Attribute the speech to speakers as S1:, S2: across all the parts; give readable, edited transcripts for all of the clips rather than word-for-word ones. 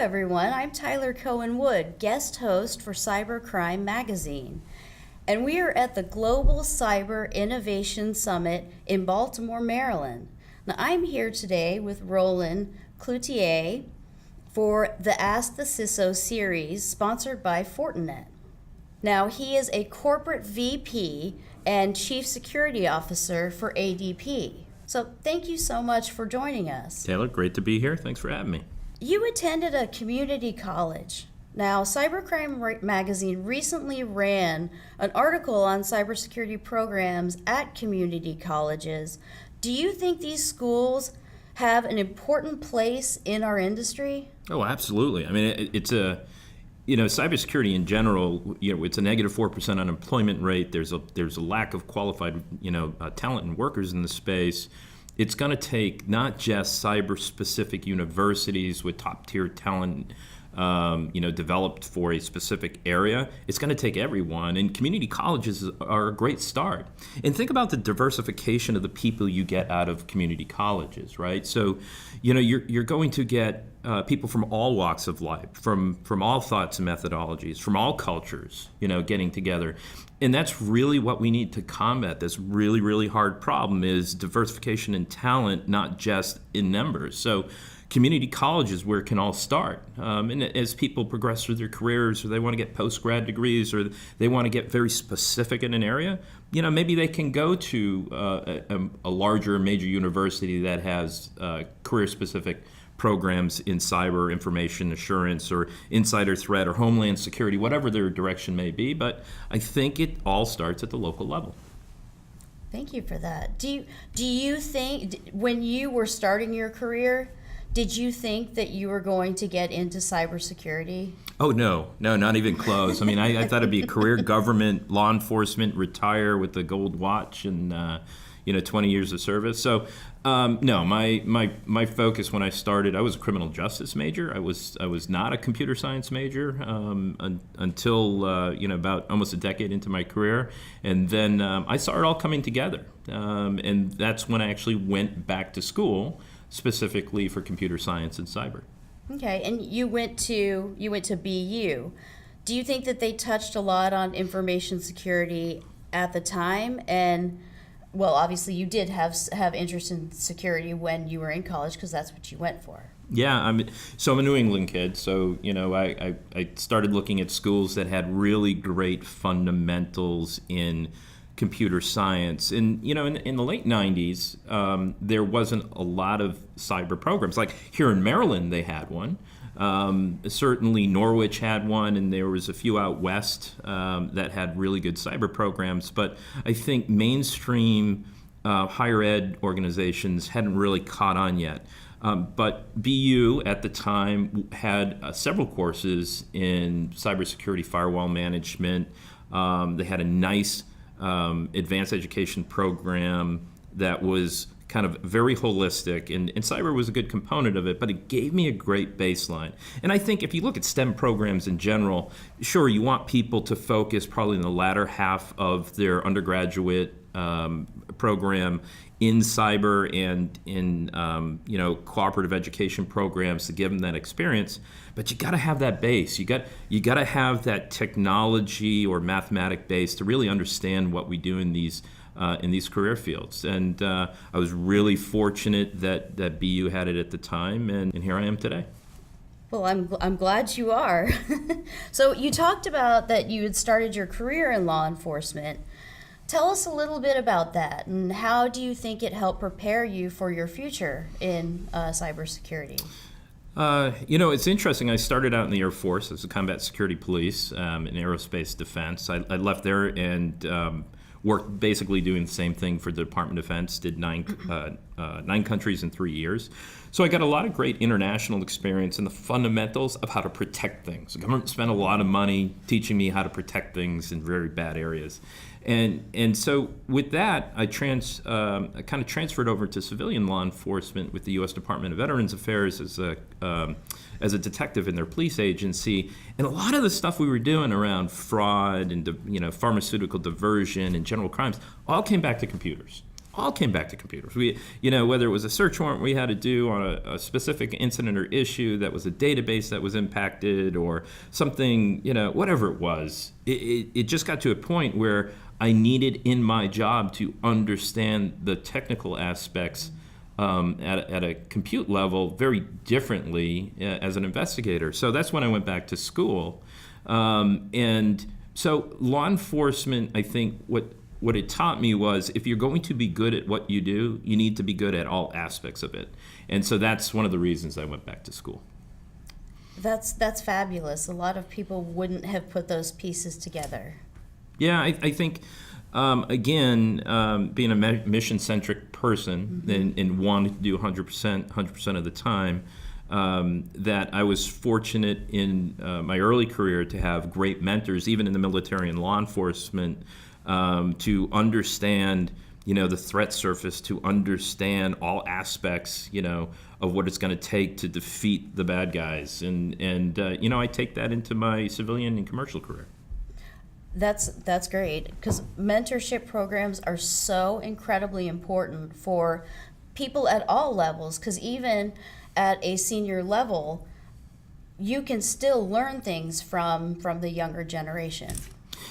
S1: everyone. I'm Tyler Cohen Wood, guest host for Cybercrime magazine. And we are at the Global Cyber Innovation Summit in Baltimore, Maryland. Now, I'm here today with Roland Cloutier for the Ask the CISO series sponsored by Fortinet. Now, he is a corporate VP and Chief Security Officer for ADP. So thank you so much for joining us.
S2: Taylor, great to be here. Thanks for having me.
S1: You attended a community college. Now, Cybercrime magazine recently ran an article on cybersecurity programs at community colleges. Do you think these schools have an important place in our industry?
S2: Oh, absolutely. I mean, it's a, cybersecurity in general, it's a negative 4% unemployment rate. There's a lack of qualified, talent and workers in the space. It's going to take not just cyber-specific universities with top-tier talent, developed for a specific area. It's going to take everyone, and community colleges are a great start. And think about the diversification of the people you get out of community colleges, right? So, you're going to get people from all walks of life, from all thoughts and methodologies, from all cultures, getting together. And that's really what we need to combat this really, really hard problem is diversification in talent, not just in numbers. So community college is where it can all start. And as people progress through their careers, or they want to get post-grad degrees, or they want to get very specific in an area, maybe they can go to a larger major university that has career-specific programs in cyber information assurance or insider threat or homeland security, whatever their direction may be. But I think it all starts at the local level.
S1: Thank you for that. Do you think, when you were starting your career, did you think that you were going to get into cybersecurity?
S2: Oh, no, not even close. I mean, I thought it'd be a career government, law enforcement, retire with the gold watch and 20 years of service. So, no, my focus when I started, I was a criminal justice major. I was not a computer science major until about almost a decade into my career, and then I saw it all coming together, and that's when I actually went back to school specifically for computer science and cyber.
S1: Okay, and you went to BU. Do you think that they touched a lot on information security at the time? And well, obviously you did have interest in security when you were in college because that's what you went for.
S2: Yeah, I'm a New England kid, so I started looking at schools that had really great fundamentals in computer science. And in the late 90s, there wasn't a lot of cyber programs. Like here in Maryland, they had one. Certainly Norwich had one, and there was a few out west that had really good cyber programs. But I think mainstream higher ed organizations hadn't really caught on yet. But BU at the time had several courses in cybersecurity, firewall management. They had a nice advanced education program that was kind of very holistic, and cyber was a good component of it, but it gave me a great baseline. And I think if you look at STEM programs in general, sure, you want people to focus probably in the latter half of their undergraduate program in cyber and in cooperative education programs to give them that experience. But you got to have that base. You got to have that technology or mathematic base to really understand what we do in these career fields. And I was really fortunate that BU had it at the time, and here I am today.
S1: Well, I'm glad you are. So you talked about that you had started your career in law enforcement. Tell us a little bit about that, and how do you think it helped prepare you for your future in cybersecurity?
S2: It's interesting. I started out in the Air Force as a combat security police in aerospace defense. I left there and worked basically doing the same thing for the Department of Defense, did nine countries in 3 years. So I got a lot of great international experience in the fundamentals of how to protect things. The government spent a lot of money teaching me how to protect things in very bad areas. And so with that, I kind of transferred over to civilian law enforcement with the U.S. Department of Veterans Affairs as a detective in their police agency. And a lot of the stuff we were doing around fraud and pharmaceutical diversion and general crimes all came back to computers. all came back to computers. We, whether it was a search warrant we had to do on a specific incident or issue that was a database that was impacted or something, whatever it was, it just got to a point where I needed in my job to understand the technical aspects at a compute level very differently as an investigator. So that's when I went back to school. And so law enforcement, I think what it taught me was if you're going to be good at what you do, you need to be good at all aspects of it. And so that's one of the reasons I went back to school.
S1: That's fabulous. A lot of people wouldn't have put those pieces together.
S2: Yeah, I think, again, being a mission-centric person and wanting to do 100% of the time, that I was fortunate in my early career to have great mentors, even in the military and law enforcement, to understand, the threat surface, to understand all aspects, of what it's going to take to defeat the bad guys. And I take that into my civilian and commercial career.
S1: That's great, because mentorship programs are so incredibly important for people at all levels, because even at a senior level, you can still learn things from the younger generation.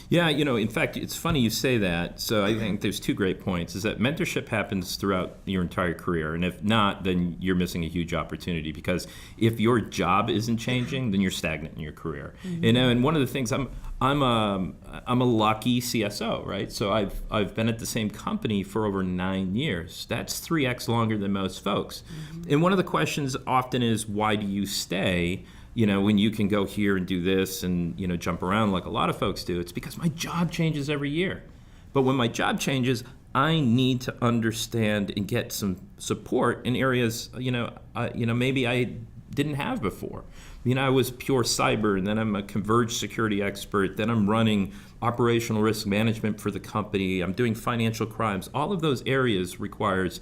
S2: Yeah, in fact, it's funny you say that. So I think there's two great points, is that mentorship happens throughout your entire career. And if not, then you're missing a huge opportunity, because if your job isn't changing, then you're stagnant in your career. Mm-hmm. And one of the things, I'm a lucky CSO, right? So I've been at the same company for over 9 years. That's 3x longer than most folks. Mm-hmm. And one of the questions often is, why do you stay? When you can go here and do this and, jump around like a lot of folks do. It's because my job changes every year. But when my job changes, I need to understand and get some support in areas, maybe I didn't have before. I was pure cyber, and then I'm a converged security expert. Then I'm running operational risk management for the company. I'm doing financial crimes. All of those areas requires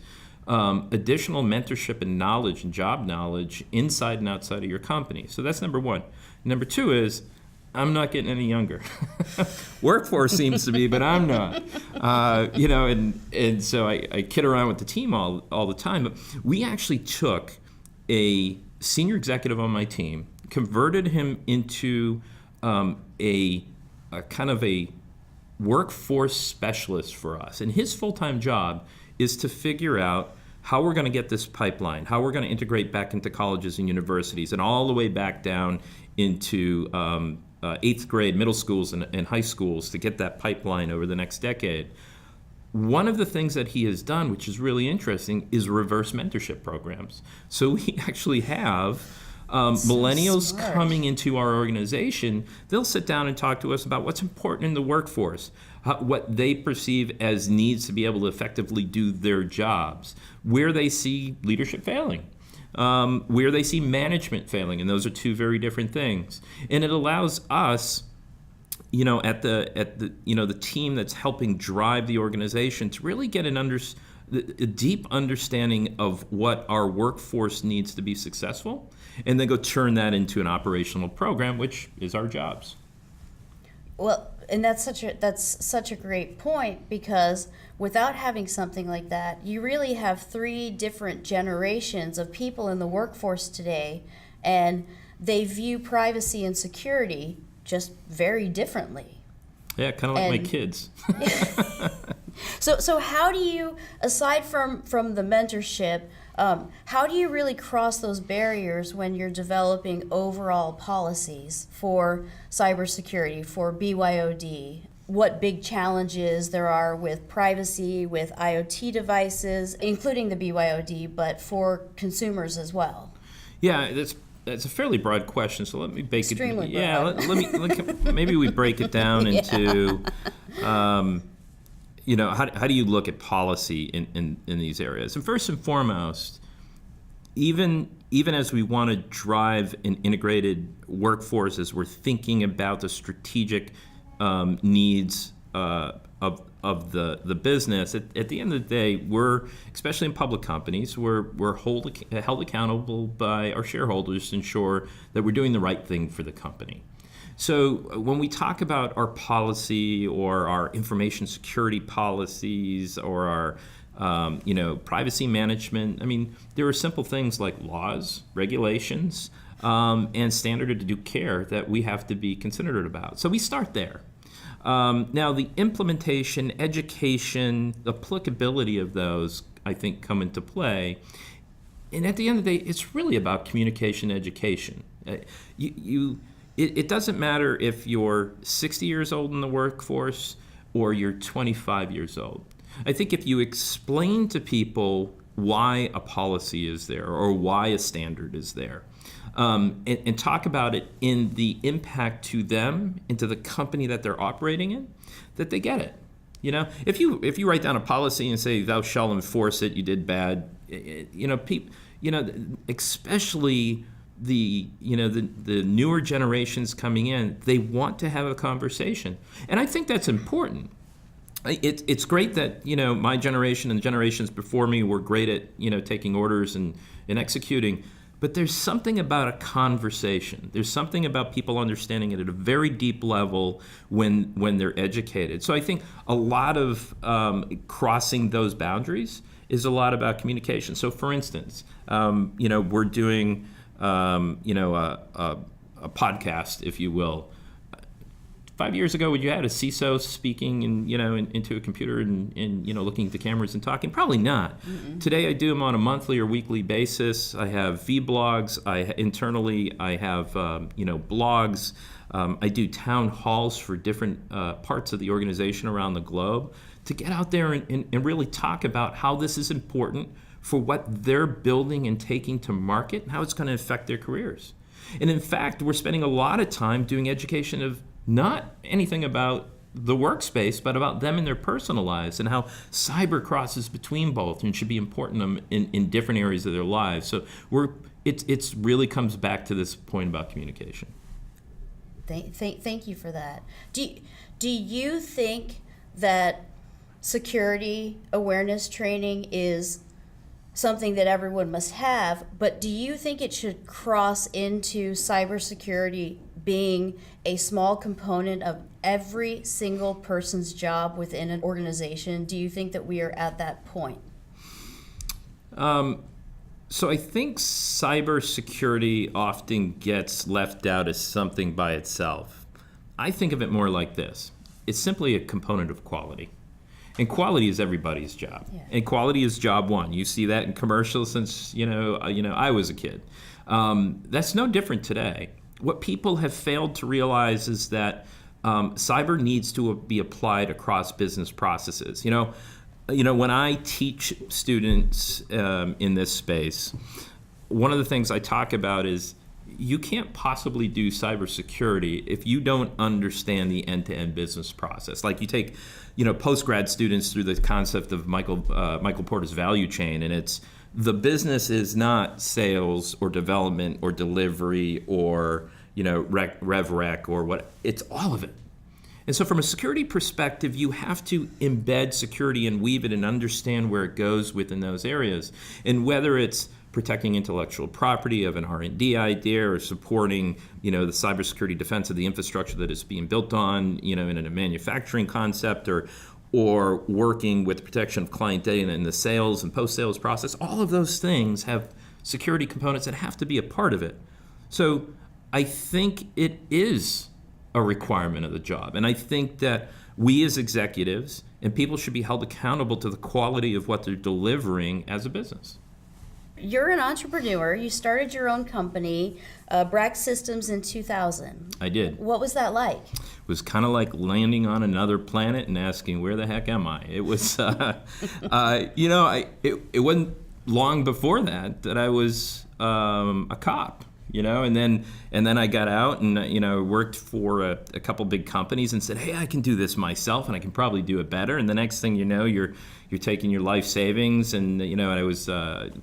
S2: additional mentorship and knowledge and job knowledge inside and outside of your company. So that's number one. Number two is, I'm not getting any younger. Workforce seems to be, but I'm not. And so I kid around with the team all the time. But we actually took a senior executive on my team, converted him into a kind of a workforce specialist for us. And his full-time job is to figure out how we're going to get this pipeline, how we're going to integrate back into colleges and universities, and all the way back down into 8th grade, middle schools, and high schools to get that pipeline over the next decade. One of the things that he has done, which is really interesting, is reverse mentorship programs. So we actually have millennials coming into our organization. They'll sit down and talk to us about what's important in the workforce, what they perceive as needs to be able to effectively do their jobs, where they see leadership failing, where they see management failing, and those are two very different things. And it allows us, at the team that's helping drive the organization, to really get a deep understanding of what our workforce needs to be successful, and then go turn that into an operational program, which is our jobs.
S1: Well, and that's such a great point, because without having something like that, you really have 3 different generations of people in the workforce today, and they view privacy and security just very differently.
S2: Yeah, kind of like my kids.
S1: So how do you, aside from the mentorship, how do you really cross those barriers when you're developing overall policies for cybersecurity, for BYOD? What big challenges there are with privacy, with IoT devices, including the BYOD, but for consumers as well?
S2: Yeah, that's a fairly broad question. So let me bake it.
S1: Extremely broad.
S2: Yeah, let me maybe we break it down into. How do you look at policy in these areas? And first and foremost, even as we want to drive an integrated workforce, as we're thinking about the strategic needs of the business, at the end of the day, we're, especially in public companies, we're held accountable by our shareholders to ensure that we're doing the right thing for the company. So when we talk about our policy or our information security policies or our privacy management. I mean, there are simple things like laws, regulations, and standard of care that we have to be considerate about. So we start there. Now, the implementation, education, the applicability of those, I think, come into play. And at the end of the day, it's really about communication education. It doesn't matter if you're 60 years old in the workforce or you're 25 years old. I think if you explain to people why a policy is there or why a standard is there, and talk about it in the impact to them and to the company that they're operating in, that they get it. If you write down a policy and say thou shalt enforce it, you did bad. Especially the newer generations coming in, they want to have a conversation, and I think that's important. It's great that my generation and the generations before me were great at taking orders and executing. But there's something about a conversation. There's something about people understanding it at a very deep level when they're educated. So I think a lot of crossing those boundaries is a lot about communication. So for instance, we're doing a podcast, if you will. 5 years ago, would you had a CISO speaking into a computer and looking at the cameras and talking? Probably not. Mm-mm. Today, I do them on a monthly or weekly basis. I have vlogs. Internally, I have blogs. I do town halls for different parts of the organization around the globe to get out there and really talk about how this is important for what they're building and taking to market and how it's going to affect their careers. And in fact, we're spending a lot of time doing education of not anything about the workspace, but about them in their personal lives and how cyber crosses between both and should be important in different areas of their lives. So it's really comes back to this point about communication.
S1: Thank you for that. Do you think that security awareness training is something that everyone must have, but do you think it should cross into cybersecurity being a small component of every single person's job within an organization? Do you think that we are at that point?
S2: So I think cybersecurity often gets left out as something by itself. I think of it more like this. It's simply a component of quality. And quality is everybody's job. Yeah. And quality is job one. You see that in commercials since I was a kid. That's no different today. What people have failed to realize is that cyber needs to be applied across business processes. When I teach students in this space, one of the things I talk about is you can't possibly do cybersecurity if you don't understand the end-to-end business process. Like you take, post-grad students through the concept of Michael Porter's value chain, and it's the business is not sales or development or delivery or rev rec or what. It's all of it. And so from a security perspective, you have to embed security and weave it and understand where it goes within those areas. And whether it's protecting intellectual property of an R&D idea or supporting, the cybersecurity defense of the infrastructure that is being built on, in a manufacturing concept or working with the protection of client data in the sales and post-sales process, all of those things have security components that have to be a part of it. So I think it is a requirement of the job. And I think that we as executives and people should be held accountable to the quality of what they're delivering as a business.
S1: You're an entrepreneur. You started your own company, Brack Systems, in 2000.
S2: I did.
S1: What was that like?
S2: It was kind of like landing on another planet and asking, where the heck am I? It was, it wasn't long before that I was a cop. And then I got out and worked for a couple big companies and said, hey, I can do this myself and I can probably do it better. And the next thing you know, you're taking your life savings and I was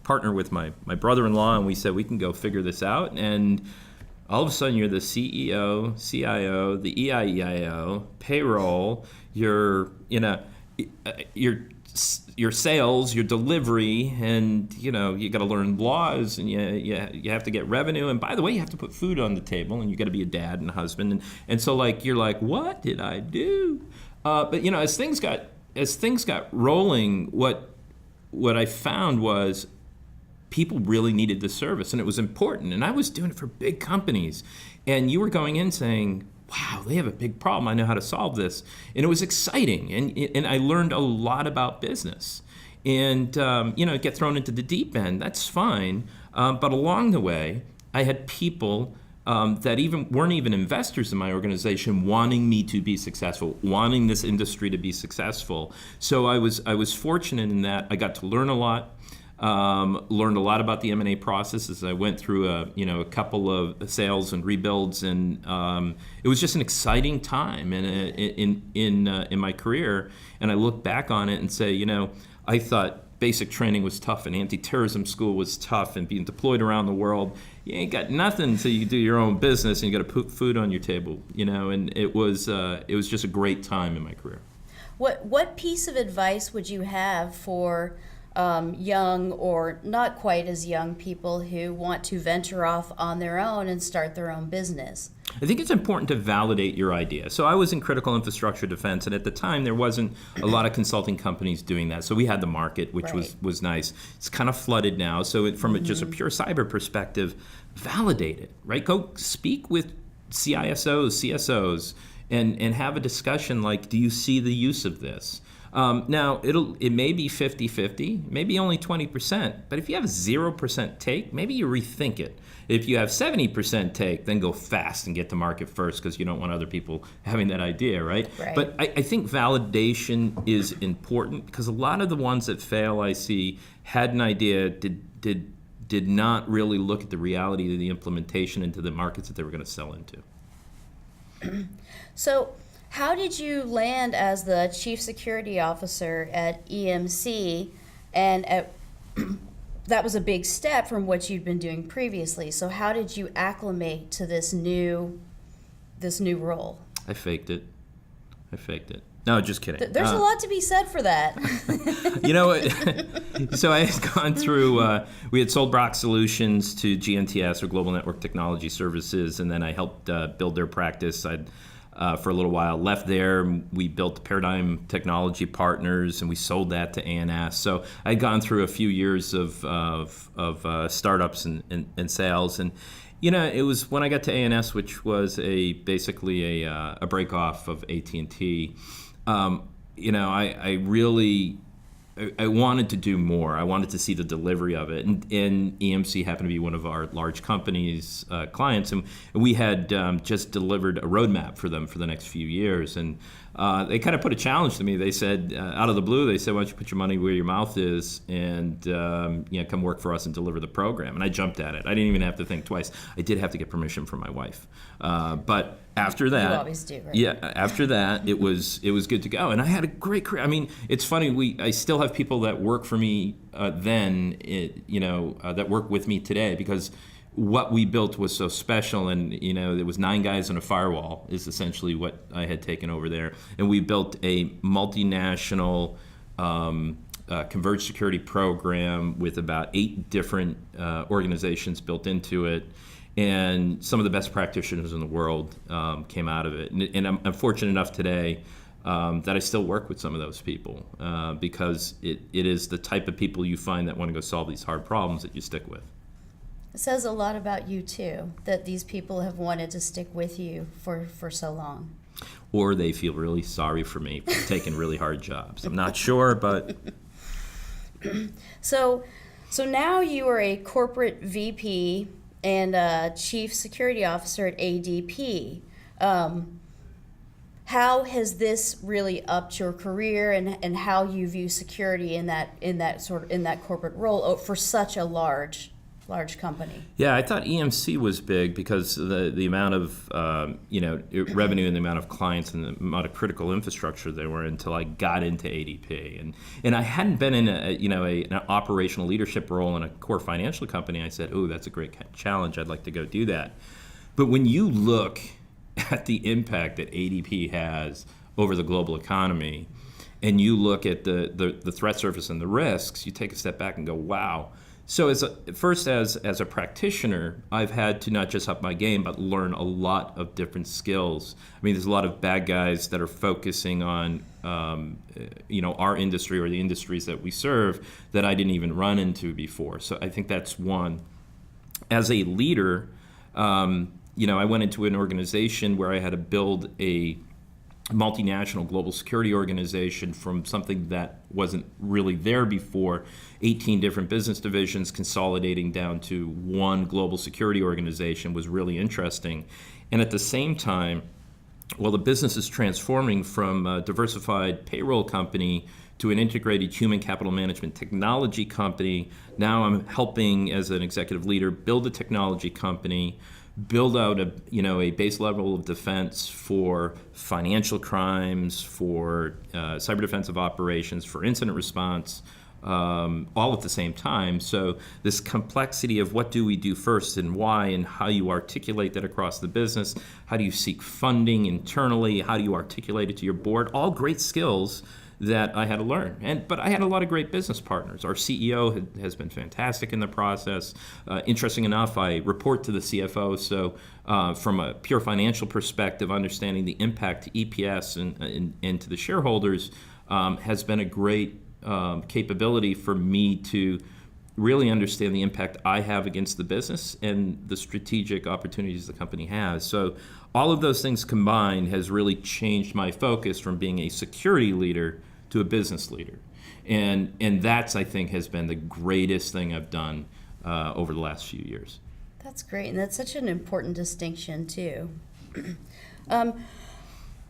S2: partnered with my brother-in-law and we said we can go figure this out. And all of a sudden you're the CEO, CIO, the EIEIO, payroll, your sales, your delivery, and you got to learn laws, and you have to get revenue, and by the way, you have to put food on the table, and you got to be a dad and a husband, and so you're like, what did I do? But as things got rolling, what what I found was people really needed the service, and it was important. And I was doing it for big companies. And you were going in saying, wow, they have a big problem. I know how to solve this. And it was exciting. And I learned a lot about business. And, get thrown into the deep end, that's fine. But along the way, I had people that weren't even investors in my organization wanting me to be successful, wanting this industry to be successful. So I was fortunate in that I got to learn a lot. Learned a lot about the M&A process as I went through a couple of sales and rebuilds, and it was just an exciting time in my career. And I look back on it and say, I thought basic training was tough, and anti-terrorism school was tough, and being deployed around the world, you ain't got nothing until you do your own business and you got to put food on your table, And it was just a great time in my career.
S1: What piece of advice would you have for young or not quite as young people who want to venture off on their own and start their own business?
S2: I think it's important to validate your idea. So I was in critical infrastructure defense, and at the time there wasn't a lot of consulting companies doing that. So we had the market, which was nice. It's kind of flooded now. So from just a pure cyber perspective, validate it, right? Go speak with CISOs, CSOs, and have a discussion like, do you see the use of this? Now, it may be 50-50, maybe only 20%, but if you have 0% take, maybe you rethink it. If you have 70% take, then go fast and get to market first because you don't want other people having that idea, right? But I think validation is important because a lot of the ones that fail I see had an idea, did not really look at the reality of the implementation into the markets that they were going to sell into.
S1: So, how did you land as the Chief Security Officer at EMC? And that was a big step from what you'd been doing previously. So how did you acclimate to this new role?
S2: I faked it. No, just kidding.
S1: There's a lot to be said for that.
S2: You know what? So I had gone through, we had sold Brock Solutions to GNTS, or Global Network Technology Services, and then I helped build their practice. For a little while, left there. We built Paradigm Technology Partners, and we sold that to ANS. So I'd gone through a few years of startups and sales, and it was when I got to ANS, which was basically a break off of AT&T. I wanted to do more. I wanted to see the delivery of it. And EMC happened to be one of our large companies, clients, and we had just delivered a roadmap for them for the next few years. And they kind of put a challenge to me. They said, out of the blue, why don't you put your money where your mouth is and come work for us and deliver the program. And I jumped at it. I didn't even have to think twice. I did have to get permission from my wife. But after that,
S1: you always do, right?
S2: Yeah. After that, it was good to go, and I had a great career. I mean, it's funny. I still have people that work for me that work with me today because what we built was so special, and there was 9 guys on a firewall is essentially what I had taken over there, and we built a multinational converged security program with about 8 different organizations built into it. And some of the best practitioners in the world came out of it. And I'm fortunate enough today that I still work with some of those people because it is the type of people you find that want to go solve these hard problems that you stick with.
S1: It says a lot about you, too, that these people have wanted to stick with you for so long.
S2: Or they feel really sorry for me for taking really hard jobs. I'm not sure, but...
S1: So now you are a corporate VP and Chief Security Officer at ADP. How has this really upped your career and how you view security in that corporate role for such a large company?
S2: Yeah, I thought EMC was big because the amount of revenue and the amount of clients and the amount of critical infrastructure they were until I got into ADP, and I hadn't been in an operational leadership role in a core financial company. I said, "Oh, that's a great challenge. I'd like to go do that." But when you look at the impact that ADP has over the global economy, and you look at the threat surface and the risks, you take a step back and go, "Wow." So as a practitioner, I've had to not just up my game, but learn a lot of different skills. I mean, there's a lot of bad guys that are focusing on, our industry or the industries that we serve that I didn't even run into before. So I think that's one. As a leader, I went into an organization where I had to build a multinational global security organization from something that wasn't really there before, 18 different business divisions consolidating down to one global security organization was really interesting. And at the same time, while the business is transforming from a diversified payroll company to an integrated human capital management technology company, now I'm helping as an executive leader build a technology company, build out a base level of defense for financial crimes, for cyber defensive operations, for incident response, all at the same time. So this complexity of what do we do first and why, and how you articulate that across the business, how do you seek funding internally, how do you articulate it to your board, all great skills that I had to learn. But I had a lot of great business partners. Our CEO has been fantastic in the process. Interesting enough, I report to the CFO, so from a pure financial perspective, understanding the impact to EPS and to the shareholders has been a great capability for me to really understand the impact I have against the business and the strategic opportunities the company has. So all of those things combined has really changed my focus from being a security leader to a business leader. And that's, I think, has been the greatest thing I've done over the last few years.
S1: That's great, and that's such an important distinction, too.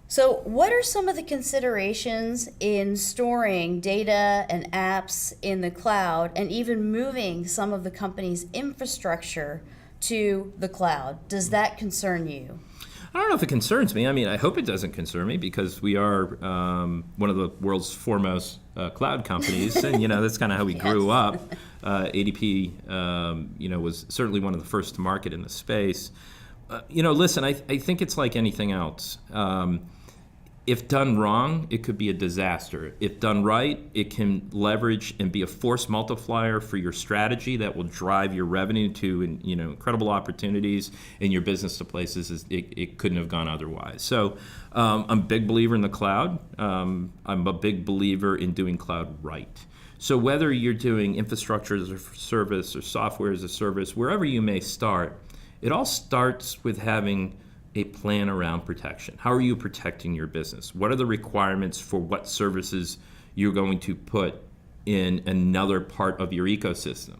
S1: So what are some of the considerations in storing data and apps in the cloud and even moving some of the company's infrastructure to the cloud? Does that concern you?
S2: I don't know if it concerns me. I mean, I hope it doesn't concern me because we are one of the world's foremost cloud companies, and that's kind of how we grew up. ADP, was certainly one of the first to market in the space. Listen, I think it's like anything else. If done wrong, it could be a disaster. If done right, it can leverage and be a force multiplier for your strategy that will drive your revenue to incredible opportunities in your business to places it couldn't have gone otherwise. So I'm a big believer in the cloud. I'm a big believer in doing cloud right. So whether you're doing infrastructure as a service or software as a service, wherever you may start, it all starts with having a plan around protection. How are you protecting your business? What are the requirements for what services you're going to put in another part of your ecosystem?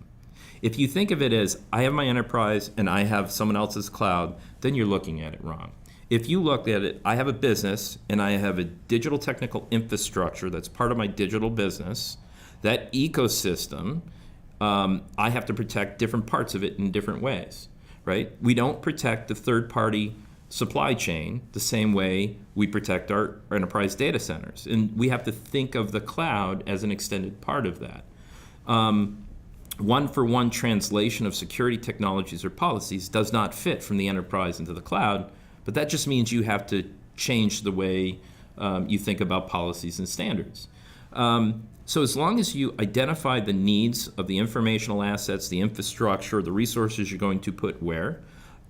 S2: If you think of it as, I have my enterprise and I have someone else's cloud, then you're looking at it wrong. If you look at it, I have a business and I have a digital technical infrastructure that's part of my digital business, that ecosystem, I have to protect different parts of it in different ways, right? We don't protect the third-party supply chain the same way we protect our enterprise data centers. And we have to think of the cloud as an extended part of that. One-for-one translation of security technologies or policies does not fit from the enterprise into the cloud, but that just means you have to change the way you think about policies and standards. So as long as you identify the needs of the informational assets, the infrastructure, the resources you're going to put where,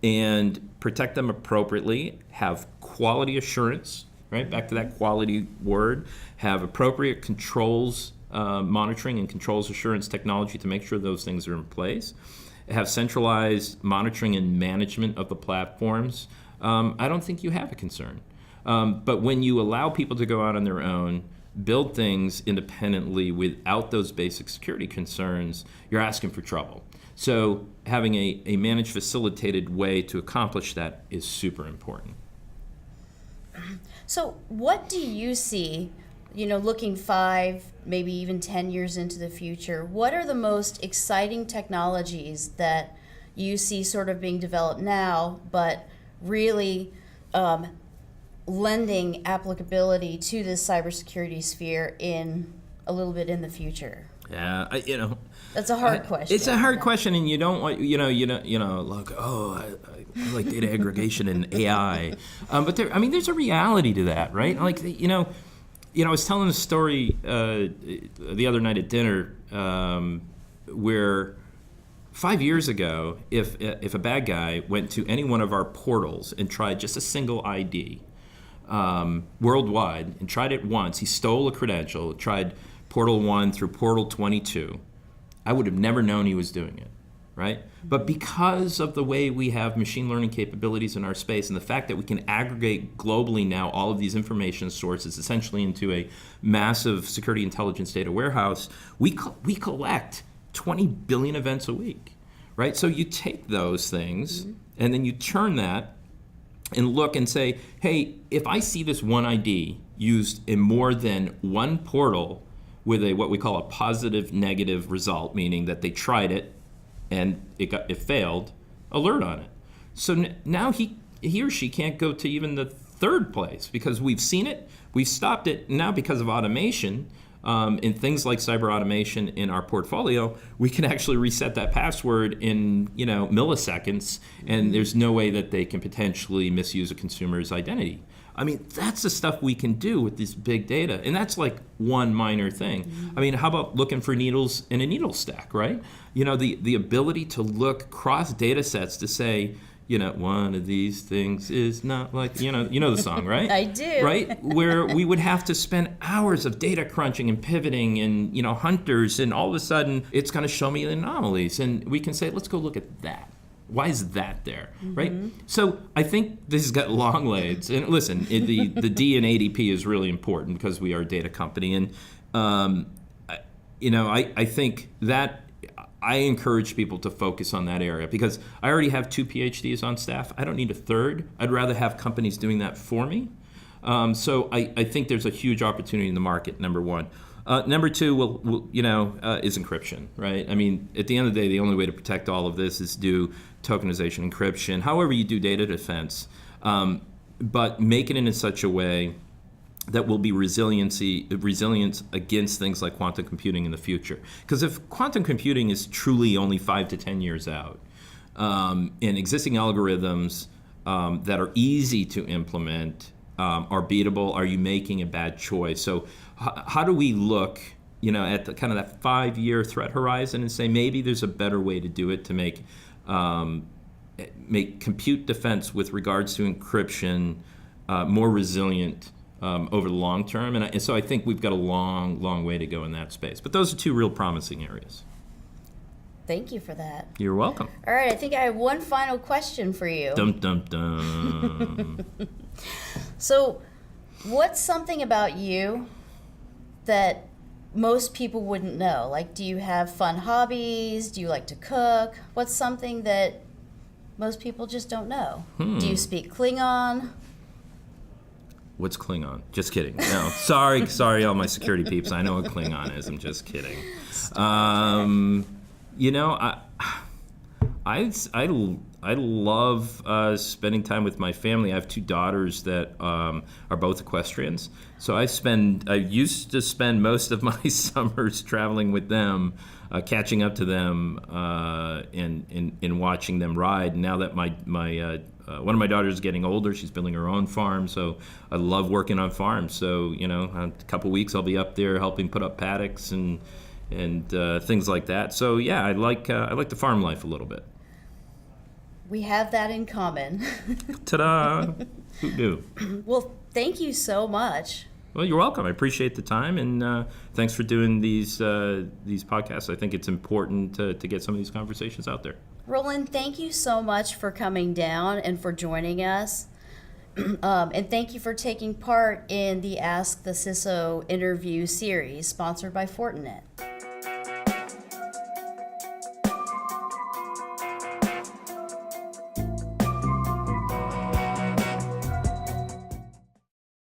S2: and protect them appropriately, have quality assurance, right? Back to that quality word, have appropriate controls, monitoring and controls assurance technology to make sure those things are in place, have centralized monitoring and management of the platforms. I don't think you have a concern. But when you allow people to go out on their own, build things independently without those basic security concerns, you're asking for trouble. So having a managed, facilitated way to accomplish that is super important.
S1: So what do you see, looking 5, maybe even 10 years into the future, what are the most exciting technologies that you see sort of being developed now, but really lending applicability to this cybersecurity sphere in a little bit in the future?
S2: Yeah,
S1: that's a hard question.
S2: It's a hard question, and you don't want, like, I like data aggregation and AI, but there's a reality to that, right? Like, I was telling a story the other night at dinner where 5 years ago, if a bad guy went to any one of our portals and tried just a single ID worldwide and tried it once, he stole a credential, tried portal 1 through portal 22, I would have never known he was doing it, right? But because of the way we have machine learning capabilities in our space and the fact that we can aggregate globally now all of these information sources essentially into a massive security intelligence data warehouse, we collect 20 billion events a week, right? So you take those things and then you turn that and look and say, hey, if I see this one ID used in more than one portal with what we call a positive negative result, meaning that they tried it and it failed, alert on it. So now he or she can't go to even the third place because we've seen it, we've stopped it. Now because of automation, in things like cyber automation in our portfolio, we can actually reset that password in milliseconds, and there's no way that they can potentially misuse a consumer's identity. I mean, that's the stuff we can do with this big data, and that's like one minor thing. I mean, how about looking for needles in a needle stack, right? The ability to look across data sets to say, one of these things is not like, the song, right?
S1: I do.
S2: Right? Where we would have to spend hours of data crunching and pivoting and, hunters, and all of a sudden it's going to show me the anomalies. And we can say, let's go look at that. Why is that there, right? So I think this has got long legs. And listen, the D in ADP is really important because we are a data company. And, I think that I encourage people to focus on that area because I already have 2 PhDs on staff. I don't need a third. I'd rather have companies doing that for me. So I think there's a huge opportunity in the market, number one. Number two, is encryption, right? I mean, at the end of the day, the only way to protect all of this is do tokenization, encryption, however you do data defense, but make it in such a way that will be resilient against things like quantum computing in the future. Because if quantum computing is truly only 5 to 10 years out, and existing algorithms that are easy to implement are beatable, are you making a bad choice? So how do we look at the kind of that 5-year threat horizon and say maybe there's a better way to do it to make compute defense with regards to encryption more resilient over the long term, and so I think we've got a long way to go in that space. But those are 2 real promising areas.
S1: Thank you for that.
S2: You're welcome.
S1: All right, I think I have one final question for you.
S2: Dum dum dum.
S1: So, what's something about you that most people wouldn't know? Like, do you have fun hobbies? Do you like to cook? What's something that most people just don't know? Do you speak Klingon?
S2: What's Klingon? Just kidding. No, sorry, all my security peeps. I know what Klingon is. I'm just kidding. I love spending time with my family. I have 2 daughters that are both equestrians. So I used to spend most of my summers traveling with them, catching up to them, and watching them ride. Now that my one of my daughters is getting older, she's building her own farm. So I love working on farms. So a couple weeks I'll be up there helping put up paddocks and things like that. So yeah, I like the farm life a little bit.
S1: We have that in common.
S2: Ta-da! Who knew?
S1: Well, thank you so much.
S2: Well, you're welcome. I appreciate the time, and thanks for doing these podcasts. I think it's important to get some of these conversations out there.
S1: Roland, thank you so much for coming down and for joining us. And thank you for taking part in the Ask the CISO interview series sponsored by Fortinet.